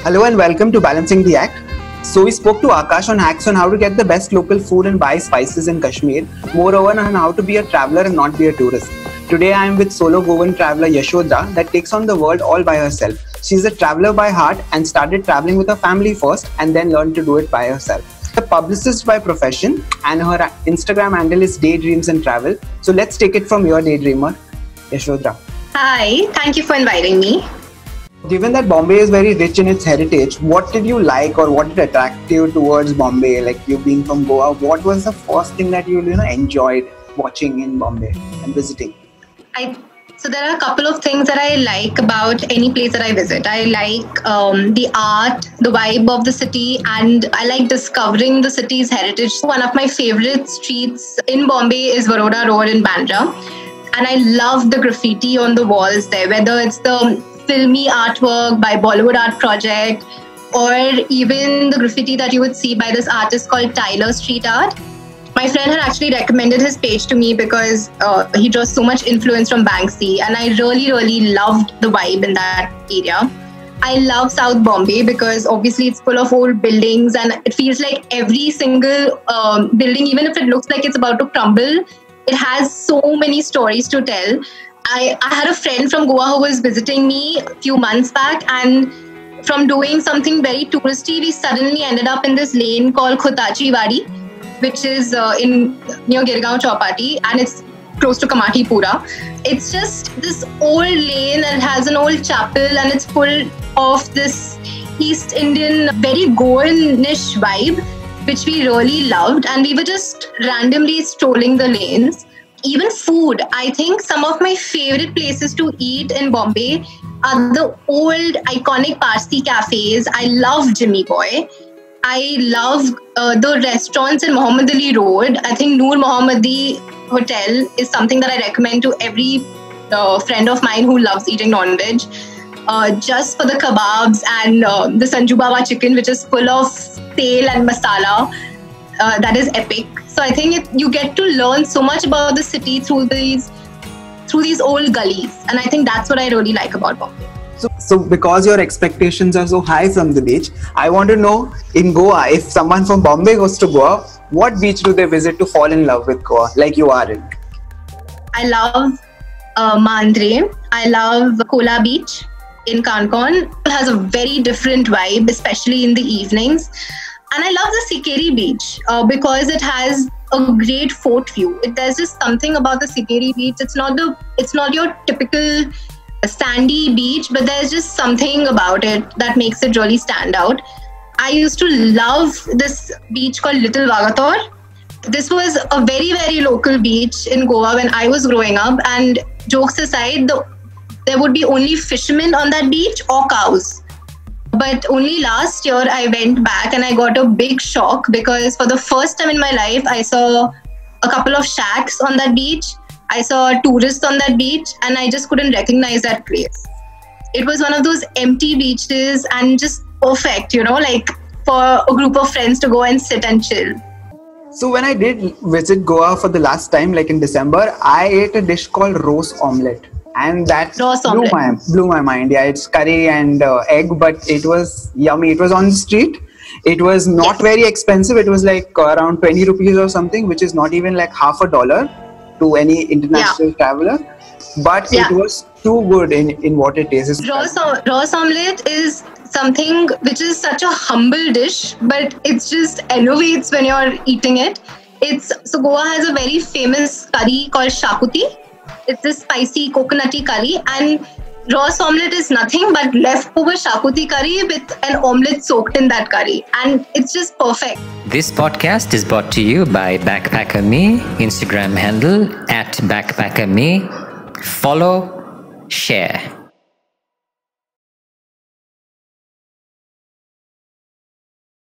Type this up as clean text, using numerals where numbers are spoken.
Hello and welcome to Balancing the Act. So we spoke to Akash on hacks on how to get the best local food and buy spices in Kashmir. Moreover, on how to be a traveler and not be a tourist. Today I am with solo Goan traveler Yashodhara that takes on the world all by herself. She's a traveler by heart and started traveling with her family first and then learned to do it by herself. A publicist by profession and her Instagram handle is Daydreams and Travel. So let's take it from your daydreamer, Yashodhara. Hi, thank you for inviting me. Given that Bombay is very rich in its heritage, what did you like or what did attract you towards Bombay? Like you being from Goa, what was the first thing that you enjoyed watching in Bombay and visiting? So there are a couple of things that I like about any place that I visit. I like the art, the vibe of the city, and I like discovering the city's heritage. One of my favorite streets in Bombay is Baroda Road in Bandra. And I love the graffiti on the walls there, whether it's the filmy artwork by Bollywood Art Project or even the graffiti that you would see by this artist called Tyler Street Art. My friend had actually recommended his page to me because he draws so much influence from Banksy, and I really loved the vibe in that area. I love South Bombay because obviously it's full of old buildings and it feels like every single building, even if it looks like it's about to crumble, it has so many stories to tell. I had a friend from Goa who was visiting me a few months back, and from doing something very touristy, we suddenly ended up in this lane called Khotachi Wadi, which is near Girgaon Chowpatty, and it's close to Kamathipura. It's just this old lane and it has an old chapel and it's full of this East Indian, very Goan-ish vibe, which we really loved, and we were just randomly strolling the lanes. Even food, I think some of my favorite places to eat in Bombay are the old iconic Parsi cafes. I love Jimmy Boy. I love the restaurants in Muhammad Ali Road. I think Noor Mohammadi Hotel is something that I recommend to every friend of mine who loves eating non-veg. Just for the kebabs and the Sanju Baba chicken, which is full of tel and masala. That is epic. So I think you get to learn so much about the city through these old gullies, and I think that's what I really like about Bombay. So because your expectations are so high from the beach, I want to know, in Goa, if someone from Bombay goes to Goa, what beach do they visit to fall in love with Goa, like you are in? I love Mandre. I love Kola Beach in Kankan. It has a very different vibe, especially in the evenings. And I love the Sikeri Beach because it has a great fort view. There's just something about the Sikeri Beach. It's not your typical sandy beach, but there's just something about it that makes it really stand out. I used to love this beach called Little Vagator. This was a very local beach in Goa when I was growing up, and jokes aside, there would be only fishermen on that beach or cows. But only last year I went back and I got a big shock because for the first time in my life, I saw a couple of shacks on that beach. I saw tourists on that beach and I just couldn't recognize that place. It was one of those empty beaches and just perfect, like for a group of friends to go and sit and chill. So when I did visit Goa for the last time, like in December, I ate a dish called Rose Omelette. And that blew my mind. Yeah, it's curry and egg, but it was yummy. It was on the street. It was not very expensive. It was like around 20 rupees or something, which is not even like $50 to any international traveler. But it was too good in what it is. Rose omelette is something which is such a humble dish, but it's just elevates when you're eating it. So Goa has a very famous curry called shakuti. It's this spicy coconutty curry, and rose omelette is nothing but leftover shakuti curry with an omelette soaked in that curry, and it's just perfect. This podcast is brought to you by Backpacker Me, Instagram handle @BackpackerMe. Follow, share.